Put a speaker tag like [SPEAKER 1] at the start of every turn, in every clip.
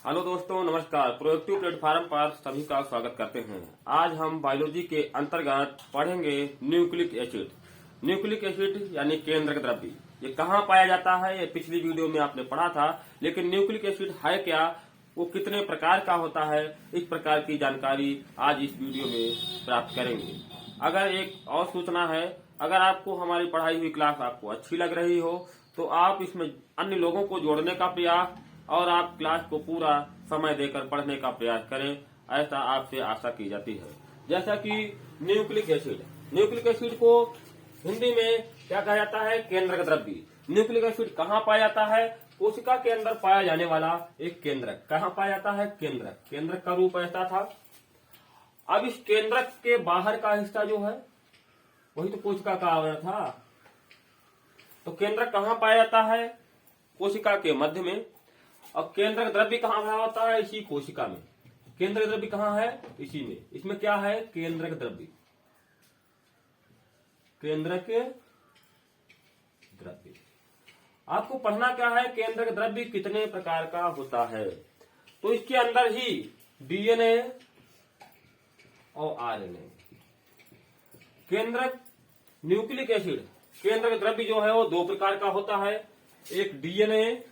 [SPEAKER 1] Hello दोस्तों, नमस्कार। Proactive platform पर सभी का स्वागत करते हैं। आज हम बायोलॉजी के अंतर्गत पढ़ेंगे न्यूक्लिक एसिड। न्यूक्लिक एसिड यानी केंद्रक द्रव्य, ये कहाँ पाया जाता है? ये पिछली वीडियो में आपने पढ़ा था, लेकिन न्यूक्लिक एसिड है क्या, वो कितने प्रकार का होता है, इस प्रकार की जानकारी आज इस वीडियो में प्राप्त करेंगे। अगर एक और सूचना है, अगर आपको हमारी पढ़ाई हुई क्लास आपको अच्छी लग रही हो तो आप इसमें अन्य लोगों को जोड़ने का प्रयास और आप क्लास को पूरा समय देकर पढ़ने का प्रयास करें, ऐसा आपसे आशा की जाती है। जैसा कि न्यूक्लिक एसिड को हिंदी में क्या कहा जाता है? केंद्रक द्रव्य। न्यूक्लिक एसिड कहाँ पाया जाता है? कोशिका के अंदर पाया जाने वाला एक केंद्रक। कहाँ पाया जाता है? केंद्रक। केंद्रक का रूप ऐसा था। अब इस केंद्रक के बाहर का हिस्सा जो है वही तो कोशिका का आवरण था। तो केंद्रक कहाँ पाया जाता है? कोशिका के मध्य में। और केंद्रक द्रव्य कहाँ भरा होता है? इसी कोशिका में। केंद्रक द्रव्य कहाँ है? इसी में। इसमें क्या है? केंद्रक द्रव्य। केंद्रक द्रव्य आपको पढ़ना क्या है? केंद्रक द्रव्य कितने प्रकार का होता है। तो इसके अंदर ही डीएनए और आरएनए। केंद्रक न्यूक्लिक एसिड केंद्रक द्रव्य जो है वो दो प्रकार का होता है, एक डीएनए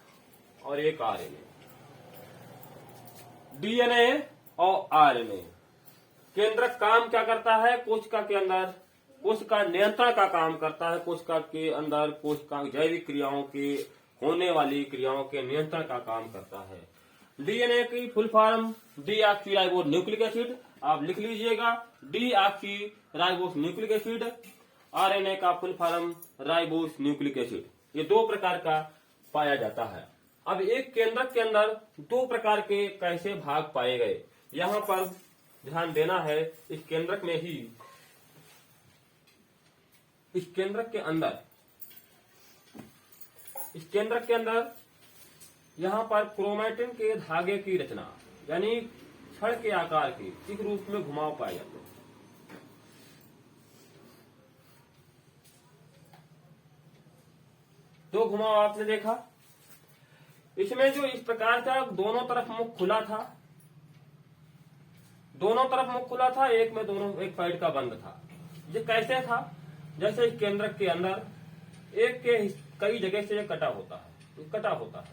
[SPEAKER 1] और एक आरएनए। डीएनए और आरएनए। केंद्रक काम क्या करता है? कोशिका के अंदर कोशिका नियंत्रण का काम करता है। कोशिका के अंदर कोशिका जैविक क्रियाओं के होने वाली क्रियाओं के नियंत्रण का काम करता है। डीएनए की full form deoxyribose nucleic acid, आप लिख लीजिएगा, डीऑक्सीराइबोस न्यूक्लिक एसिड। आरएनए का full form ribose nucleic acid. ये दो प्रकार का पाया जाता है। अब एक केंद्रक के अंदर दो प्रकार के कैसे भाग पाए गए, यहाँ पर ध्यान देना है। इस केंद्रक में ही इस केंद्रक के अंदर यहाँ पर क्रोमैटिन के धागे की रचना यानी छड़ के आकार के इस रूप में घुमाव पाए जाते हैं। दो घुमाव आपने देखा। इसमें जो इस प्रकार का दोनों तरफ मुख खुला था, एक में दोनों एक साइड का बंद था। ये कैसे था? जैसे इस केंद्रक के अंदर एक के कई जगह से ये कटा होता है,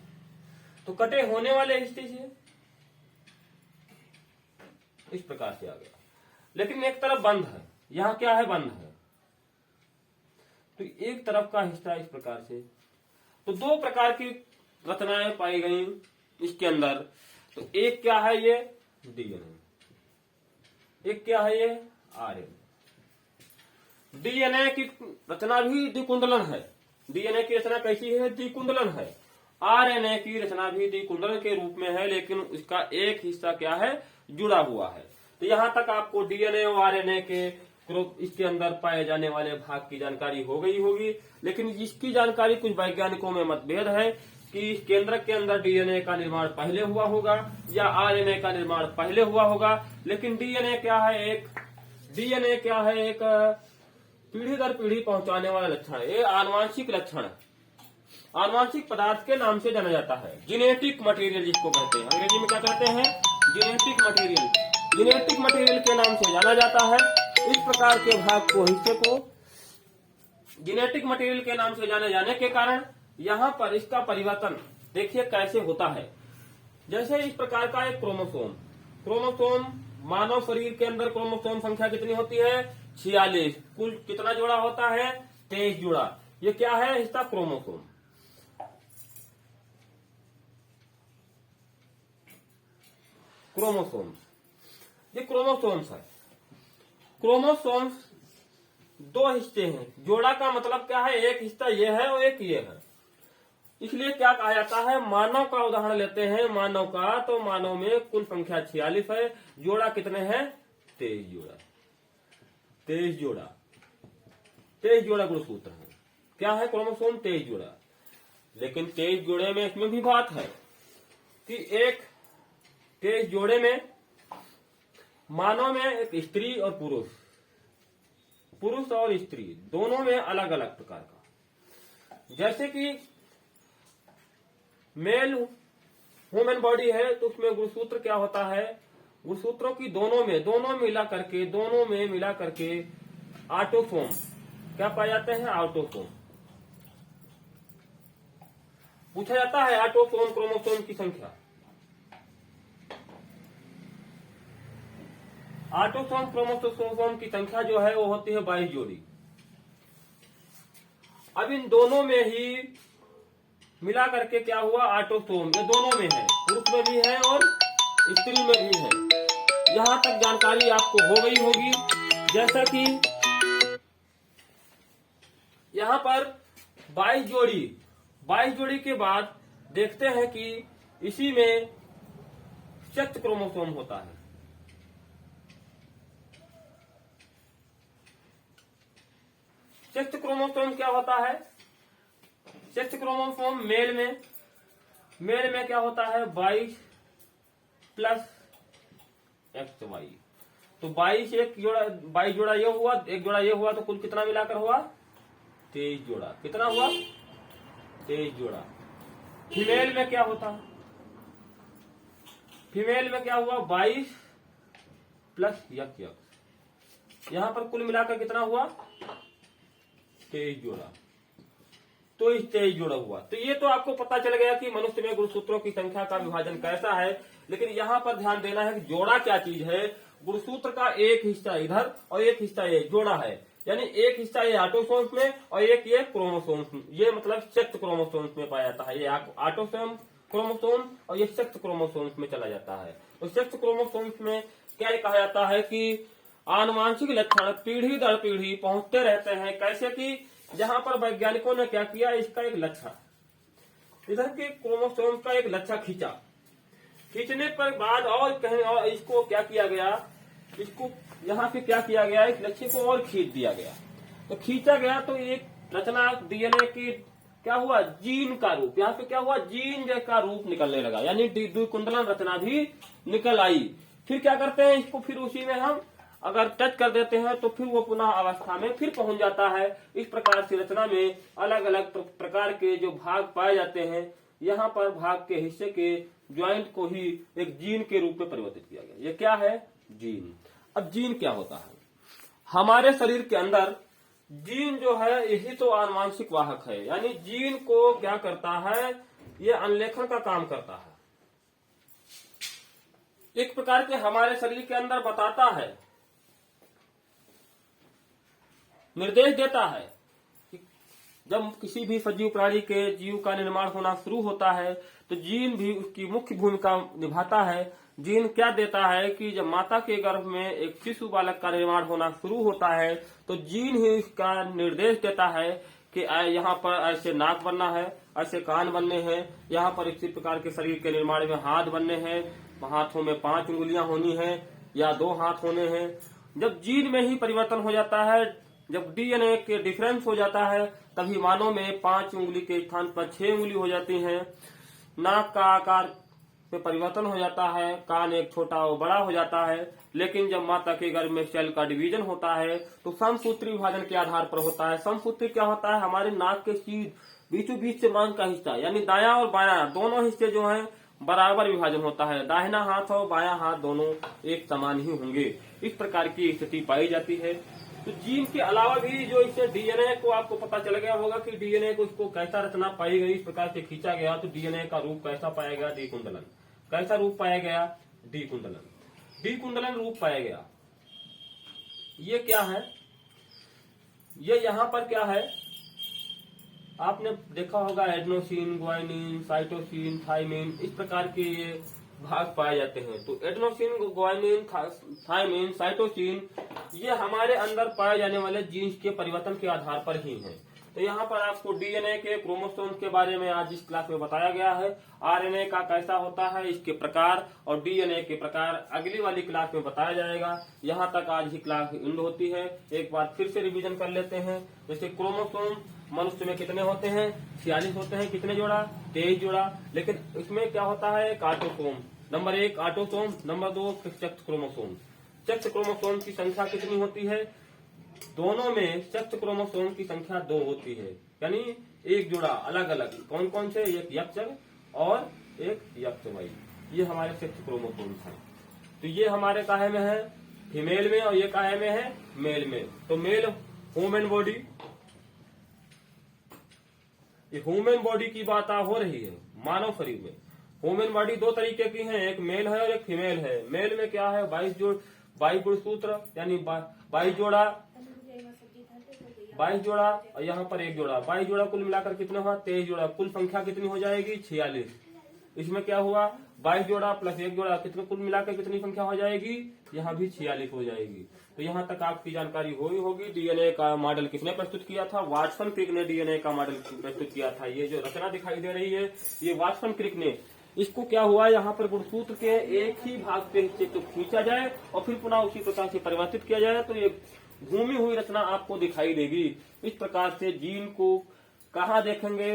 [SPEAKER 1] तो कटे होने वाले हिस्से से इस प्रकार से आ गया, लेकिन एक तरफ बंद है। यहाँ क्या है? बंद है। तो एक तरफ का हिस्सा इस प्रकार से। तो दो प्रकार की रचनाएं पाई गई इसके अंदर। तो एक क्या है? ये डीएनए। एक क्या है? ये आरएनए। डीएनए की रचना भी द्विकुंडलन है। डीएनए की रचना कैसी है? द्विकुंडलन है। आरएनए की रचना भी द्विकुंडलन के रूप में है, लेकिन इसका एक हिस्सा क्या है? जुड़ा हुआ है। तो यहां तक आपको डीएनए और आरएनए के इसके अंदर पाए जाने वाले भाग की जानकारी हो गई होगी। लेकिन इसकी जानकारी कुछ वैज्ञानिकों में मतभेद है कि इस केंद्रक के अंदर डीएनए का निर्माण पहले हुआ होगा या आरएनए का निर्माण पहले हुआ होगा। लेकिन डीएनए क्या है? एक पीढ़ी दर पीढ़ी पहुंचाने वाला लक्षण है। ये आनुवांशिक लक्षण, आनुवांशिक पदार्थ के नाम से जाना जाता है। जेनेटिक मटेरियल जिसको कहते हैं, अंग्रेजी में क्या कहते हैं? Genetic material. जेनेटिक मटेरियल के नाम से जाना जाता है। इस प्रकार के भाग को, हिस्से को जेनेटिक मटेरियल के नाम से जाने जाने के कारण यहाँ पर इसका परिवर्तन देखिए कैसे होता है। जैसे इस प्रकार का एक क्रोमोसोम मानव शरीर के अंदर क्रोमोसोम संख्या कितनी होती है? 46। कुल कितना जोड़ा होता है? 23 जोड़ा। ये क्या है? हिस्सा क्रोमोसोम। ये क्रोमोसोम्स है। क्रोमोसोम्स दो हिस्से हैं। जोड़ा का मतलब क्या है? एक हिस्सा ये है और एक ये है। इसलिए क्या कहा जाता है? मानव का उदाहरण लेते हैं। मानव का, तो मानव में कुल संख्या 46 है। जोड़ा कितने हैं? 23 जोड़ा। 23 जोड़ा गुणसूत्र है। क्या है? क्रोमोसोम 23 जोड़ा। लेकिन 23 जोड़े में इसमें भी बात है कि एक 23 जोड़े में मानव में एक स्त्री और पुरुष और स्त्री दोनों में अलग अलग प्रकार का। जैसे कि मेल ह्यूमन बॉडी है तो उसमें गुणसूत्र क्या होता है, गुणसूत्रों की दोनों में मिला करके ऑटोसोम क्या पाए जाते हैं, ऑटोसोम। पूछा जाता है ऑटोसोम क्रोमोसोम की संख्या। ऑटोसोम क्रोमोसोम की संख्या जो है वो होती है 22 जोड़ी। अब इन दोनों में ही मिला करके क्या हुआ, ऑटोसोम, ये दोनों में है, पुरुष में भी है और स्त्री में भी है। यहां तक जानकारी आपको हो गई होगी। जैसा कि यहां पर 22 जोड़ी के बाद देखते हैं कि इसी में सेक्स क्रोमोसोम होता है। सेक्स क्रोमोसोम क्या होता है, सेक्स क्रोमोसोम मेल में क्या होता है 22 प्लस XY। तो 22 जोड़ा ये हुआ, एक जोड़ा ये हुआ, तो कुल कितना मिलाकर हुआ 23 जोड़ा। कितना हुआ 23 जोड़ा। फीमेल में क्या होता है, फीमेल में क्या हुआ 22 प्लस XX। यहां पर कुल मिलाकर कितना हुआ 23 जोड़ा। तो इस 23 जोड़ा हुआ। तो ये तो आपको पता चल गया कि मनुष्य में गुणसूत्रों की संख्या का विभाजन कैसा है। लेकिन यहाँ पर ध्यान देना है कि जोड़ा क्या चीज है। गुणसूत्र का एक हिस्सा इधर और एक हिस्सा ये जोड़ा है, यानी एक हिस्सा ये ऑटोसोम्स में और एक ये क्रोमोसोम्स में, ये मतलब सेक्स क्रोमोसोम्स में पाया जाता है। ये ऑटोसोम क्रोमोसोम और ये सेक्स क्रोमोसोम्स में चला जाता है। और सेक्स क्रोमोसोम्स में क्या कहा जाता है कि आनुवांशिक लक्षण पीढ़ी दर पीढ़ी पहुंचते रहते हैं। कैसे कि जहां पर वैज्ञानिकों ने क्या किया, इसका एक लच्छा, इधर के क्रोमोसोम का एक लच्छा खींचने पर बाद और कहीं और इसको क्या किया गया, इसको यहाँ पे क्या किया गया, इस लच्छे को और खींच दिया गया। तो खींचा गया तो एक रचना डीएनए की क्या हुआ, जीन का रूप, यहाँ पे क्या हुआ जीन जैसा रूप निकलने लगा, यानी द्विकुंडलन रचना भी निकल आई। फिर क्या करते हैं, इसको फिर उसी में हम अगर टच कर देते हैं तो फिर वो पुनः अवस्था में फिर पहुंच जाता है। इस प्रकार से रचना में अलग अलग प्रकार के जो भाग पाए जाते हैं, यहाँ पर भाग के हिस्से के ज्वाइंट को ही एक जीन के रूप में परिवर्तित किया गया। ये क्या है, जीन। अब जीन क्या होता है, हमारे शरीर के अंदर जीन जो है यही तो आनुवांशिक वाहक है, यानी जीन को क्या करता है, ये अनलेखन का काम करता है। एक प्रकार के हमारे शरीर के अंदर बताता है, निर्देश देता है कि जब किसी भी सजीव प्राणी के जीव का निर्माण होना शुरू होता है तो जीन भी उसकी मुख्य भूमिका निभाता है। जीन क्या देता है कि जब माता के गर्भ में एक शिशु बालक का निर्माण होना शुरू होता है तो जीन ही उसका निर्देश देता है कि यहाँ पर ऐसे नाक बनना है, ऐसे कान बनने हैं, यहाँ पर इसी प्रकार के शरीर के निर्माण में हाथ बनने हैं, हाथों में 5 उंगलियां होनी है या 2 हाथ होने हैं। जब जीन में ही परिवर्तन हो जाता है, जब डीएनए के डिफरेंस हो जाता है, तभी मानव में 5 उंगली के स्थान पर 6 उंगली हो जाती है। नाक का आकार में परिवर्तन हो जाता है, कान एक छोटा और बड़ा हो जाता है। लेकिन जब माता के गर्भ में सेल का डिवीजन होता है तो समसूत्री विभाजन के आधार पर होता है। समसूत्री क्या होता है, हमारे नाक के सीध बीचों बीच से मांग का हिस्सा, यानी दायां और बायां दोनों हिस्से जो हैं बराबर विभाजन होता है। दाहिना हाथ और बायां हाथ दोनों एक समान ही होंगे। इस प्रकार की स्थिति पाई जाती है। तो जीन के अलावा भी जो इससे डीएनए को आपको पता चल गया होगा कि डीएनए को इसको कैसा रचना पाई गई, इस प्रकार से खींचा गया तो डीएनए का रूप कैसा पाया गया, द्विकुंडलन। कैसा रूप पाया गया, द्विकुंडलन रूप पाया गया। ये क्या है, ये यहाँ पर क्या है, आपने देखा होगा एडेनोसिन, ग्वानिन, साइटोसिन, थाइमिन, इस प्रकार के ये भाग पाए जाते हैं। तो एडेनोसिन, ग्वानिन, थाइमिन, साइटोसिन ये हमारे अंदर पाए जाने वाले जीन्स के परिवर्तन के आधार पर ही हैं। तो यहाँ पर आपको डीएनए के क्रोमोसोम्स के बारे में आज इस क्लास में बताया गया है। आरएनए का कैसा होता है, इसके प्रकार, और डीएनए के प्रकार अगली वाली क्लास में बताया जाएगा। यहाँ तक आज ही क्लास एंड होती है। एक बार फिर से रिवीजन कर लेते हैं। जैसे क्रोमोसोम मनुष्य में कितने होते हैं, 46 होते हैं। कितने जोड़ा, 23 जोड़ा। लेकिन इसमें क्या होता है, एक autosome, number 1 autosome, number 2 sex chromosome. Sex chromosome की संख्या कितनी होती है, दोनों में सेक्स क्रोमोसोम की संख्या 2 होती है, यानी एक जोड़ा अलग अलग। कौन कौन से, एक यक्षक और एक XY। ये हमारे 6 क्रोमोसोम्स हैं। तो ये हमारे काहे में है, फीमेल में, और ये काहे में है, मेल में। तो मेल ह्यूमन बॉडी, ये ह्यूमन बॉडी की बात हो रही है। मानव शरीर में ह्यूमन बॉडी 2 तरीके की है, एक मेल है और एक फीमेल है। मेल में क्या है, 22 गुणसूत्र यानी 22 जोड़ा, 22 जोड़ा, और यहाँ पर 1 जोड़ा। 22 जोड़ा कुल मिलाकर कितना हुआ, 23 जोड़ा। कुल संख्या कितनी हो जाएगी, 46। इसमें क्या हुआ, 22 जोड़ा प्लस 1 जोड़ा, कितने कुल मिलाकर कितनी संख्या हो जाएगी, यहाँ भी 46 हो जाएगी। तो यहाँ तक आपकी जानकारी हुई होगी। डीएनए का मॉडल किसने प्रस्तुत किया था, वाटसन क्रिक ने डीएनए का मॉडल प्रस्तुत किया था। ये जो रचना दिखाई दे रही है, ये वाटसन क्रिक ने। इसको क्या हुआ, यहाँ पर गुणसूत्र के एक ही भाग पे हिस्से को खींचा जाए और फिर पुनः उसी प्रकार से परिवर्तित किया जाए तो ये घूमी हुई रचना आपको दिखाई देगी। इस प्रकार से जीन को कहाँ देखेंगे,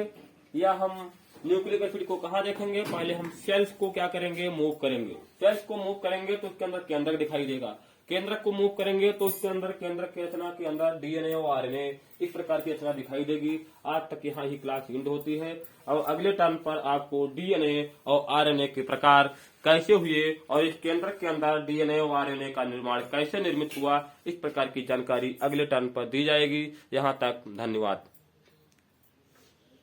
[SPEAKER 1] या हम न्यूक्लिक एसिड को कहाँ देखेंगे, पहले हम सेल्स को क्या करेंगे, मूव करेंगे। सेल्स को मूव करेंगे तो उसके अंदर केंद्रक दिखाई देगा। केंद्रक को मूव करेंगे तो उसके अंदर केंद्रक की रचना के अंदर डीएनए और आरएनए इस प्रकार की रचना दिखाई देगी। आज तक यहाँ ही क्लास एंड होती है। अब अगले टर्न पर आपको डीएनए और आरएनए के प्रकार कैसे हुए और इस केंद्रक के अंदर डीएनए और आरएनए का निर्माण कैसे निर्मित हुआ, इस प्रकार की जानकारी अगले टर्न पर दी जाएगी। यहाँ तक धन्यवाद।